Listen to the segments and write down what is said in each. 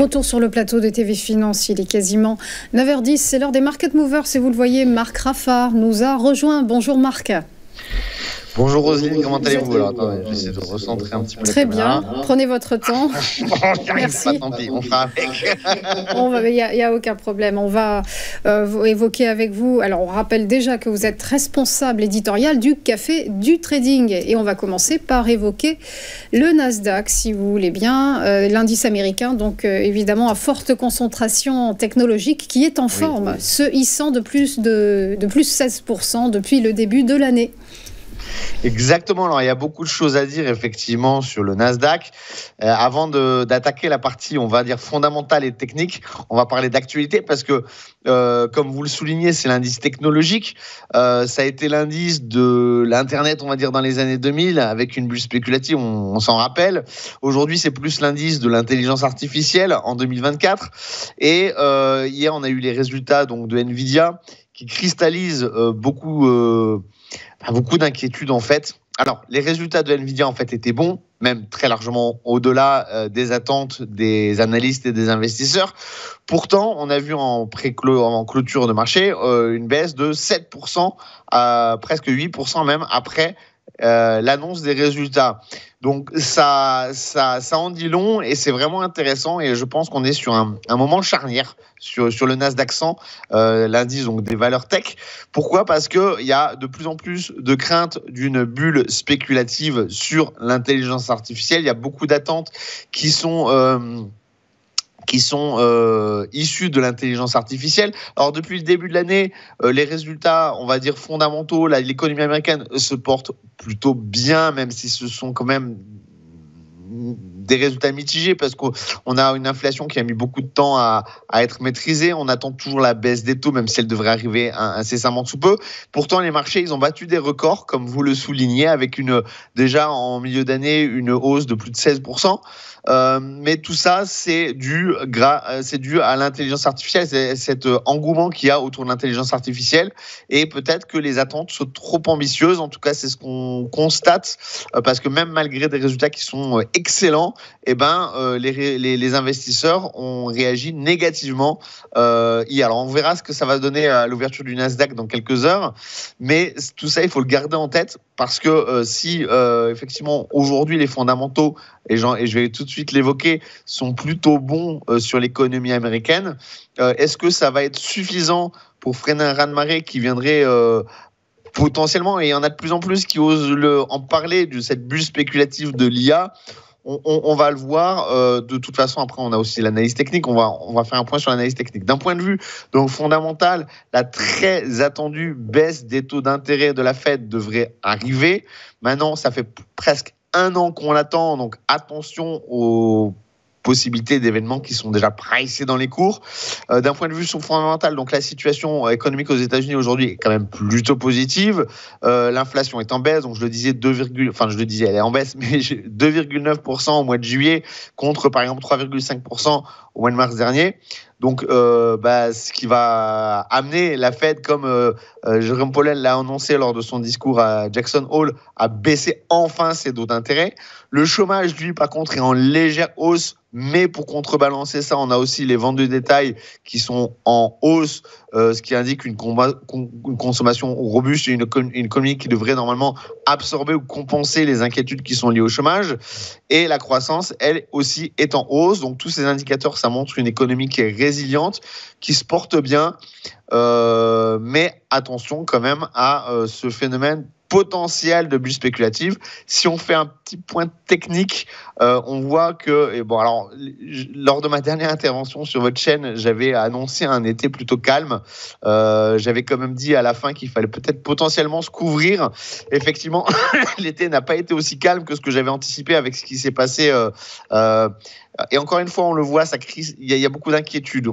Retour sur le plateau de TV Finance, il est quasiment 9h10, c'est l'heure des Market Movers et vous le voyez, Marc Raffard nous a rejoint. Bonjour Marc. Bonjour Roselyne, comment allez-vous? Alors attendez, j'essaie de recentrer un petit peu. Très bien, prenez votre temps. Merci. Pas, tant pis, on fera avec. Il n'y a aucun problème. On va évoquer avec vous. Alors, on rappelle déjà que vous êtes responsable éditorial du Café du Trading. Et on va commencer par évoquer le Nasdaq, si vous voulez bien. L'indice américain, donc évidemment à forte concentration technologique, qui est en forme, se hissant de plus 16% depuis le début de l'année. Exactement, alors il y a beaucoup de choses à dire effectivement sur le Nasdaq. Avant d'attaquer la partie, on va dire, fondamentale et technique, on va parler d'actualité parce que, comme vous le soulignez, c'est l'indice technologique. Ça a été l'indice de l'Internet, on va dire, dans les années 2000, avec une bulle spéculative, on s'en rappelle. Aujourd'hui, c'est plus l'indice de l'intelligence artificielle en 2024. Et hier, on a eu les résultats donc, de Nvidia qui cristallisent beaucoup d'inquiétudes en fait. Alors, les résultats de Nvidia en fait étaient bons, même très largement au-delà des attentes des analystes et des investisseurs. Pourtant, on a vu en clôture de marché une baisse de 7%, presque 8% même après l'annonce des résultats. Donc ça en dit long et c'est vraiment intéressant et je pense qu'on est sur un moment charnière sur le Nasdaq 100, l'indice donc des valeurs tech. Pourquoi ? Parce qu'il y a de plus en plus de craintes d'une bulle spéculative sur l'intelligence artificielle. Il y a beaucoup d'attentes qui sont issus de l'intelligence artificielle. Alors, depuis le début de l'année, les résultats, on va dire, fondamentaux, l'économie américaine se porte plutôt bien, même si ce sont quand même des résultats mitigés parce qu'on a une inflation qui a mis beaucoup de temps à être maîtrisée. On attend toujours la baisse des taux, même si elle devrait arriver incessamment sous peu. Pourtant, les marchés, ils ont battu des records, comme vous le soulignez, avec déjà en milieu d'année, une hausse de plus de 16%. Mais tout ça, c'est dû à l'intelligence artificielle, c'est cet engouement qu'il y a autour de l'intelligence artificielle. Et peut-être que les attentes sont trop ambitieuses. En tout cas, c'est ce qu'on constate, parce que même malgré des résultats qui sont excellents, les investisseurs ont réagi négativement hier. Alors, on verra ce que ça va donner à l'ouverture du Nasdaq dans quelques heures. Mais tout ça, il faut le garder en tête, parce que si effectivement aujourd'hui les fondamentaux, et je vais tout de suite l'évoquer, sont plutôt bons sur l'économie américaine, est-ce que ça va être suffisant pour freiner un raz-de-marée qui viendrait potentiellement, et il y en a de plus en plus qui osent en parler, de cette bulle spéculative de l'IA. On va le voir. De toute façon, après, on a aussi l'analyse technique. On va faire un point sur l'analyse technique. D'un point de vue donc fondamental, la très attendue baisse des taux d'intérêt de la Fed devrait arriver. Maintenant, ça fait presque un an qu'on l'attend. Donc, attention aux possibilités d'événements qui sont déjà pricés dans les cours. D'un point de vue fondamental, donc la situation économique aux États-Unis aujourd'hui est quand même plutôt positive. L'inflation est en baisse, donc elle est en baisse, mais 2,9% au mois de juillet contre par exemple 3,5% au mois de mars dernier. Donc, ce qui va amener la Fed, comme Jérôme Powell l'a annoncé lors de son discours à Jackson Hole, à baisser enfin ses taux d'intérêt. Le chômage, lui, par contre, est en légère hausse. Mais pour contrebalancer ça, on a aussi les ventes de détail qui sont en hausse, ce qui indique une consommation robuste et une économie qui devrait normalement absorber ou compenser les inquiétudes qui sont liées au chômage. Et la croissance, elle aussi, est en hausse. Donc tous ces indicateurs, ça montre une économie qui est résiliente, qui se porte bien. Mais attention quand même à ce phénomène potentiel de bulle spéculative. Si on fait un petit point technique, on voit que, lors de ma dernière intervention sur votre chaîne, j'avais annoncé un été plutôt calme. J'avais quand même dit à la fin qu'il fallait peut-être potentiellement se couvrir. Effectivement, l'été n'a pas été aussi calme que ce que j'avais anticipé avec ce qui s'est passé. Et encore une fois, on le voit, ça crise. Il y a beaucoup d'inquiétudes.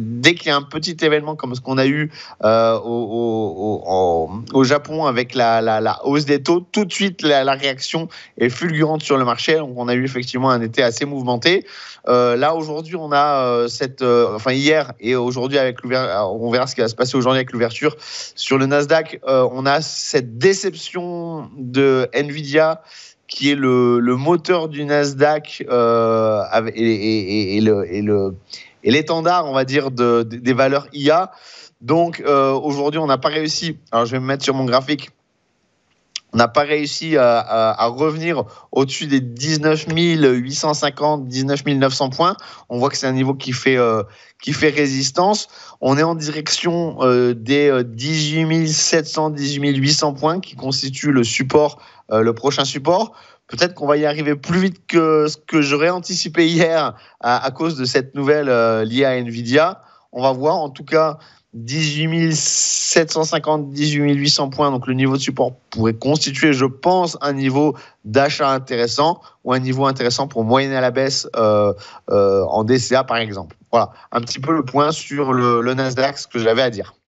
Dès qu'il y a un petit événement comme ce qu'on a eu au Japon avec la hausse des taux, tout de suite la réaction est fulgurante sur le marché. Donc on a eu effectivement un été assez mouvementé. Là aujourd'hui, on a hier et aujourd'hui avec l'ouverture, on verra ce qui va se passer aujourd'hui avec l'ouverture sur le Nasdaq. On a cette déception de Nvidia qui est le moteur du Nasdaq et l'étendard, on va dire, des valeurs IA. Donc aujourd'hui, on n'a pas réussi. Alors je vais me mettre sur mon graphique. On n'a pas réussi à revenir au-dessus des 19 850, 19 900 points. On voit que c'est un niveau qui fait résistance. On est en direction des 18 700, 18 800 points qui constituent le support, le prochain support. Peut-être qu'on va y arriver plus vite que ce que j'aurais anticipé hier à cause de cette nouvelle liée à Nvidia. On va voir. En tout cas, 18 750, 18 800 points, donc le niveau de support pourrait constituer, je pense, un niveau d'achat intéressant ou un niveau intéressant pour moyenner à la baisse en DCA, par exemple. Voilà, un petit peu le point sur le Nasdaq, ce que j'avais à dire.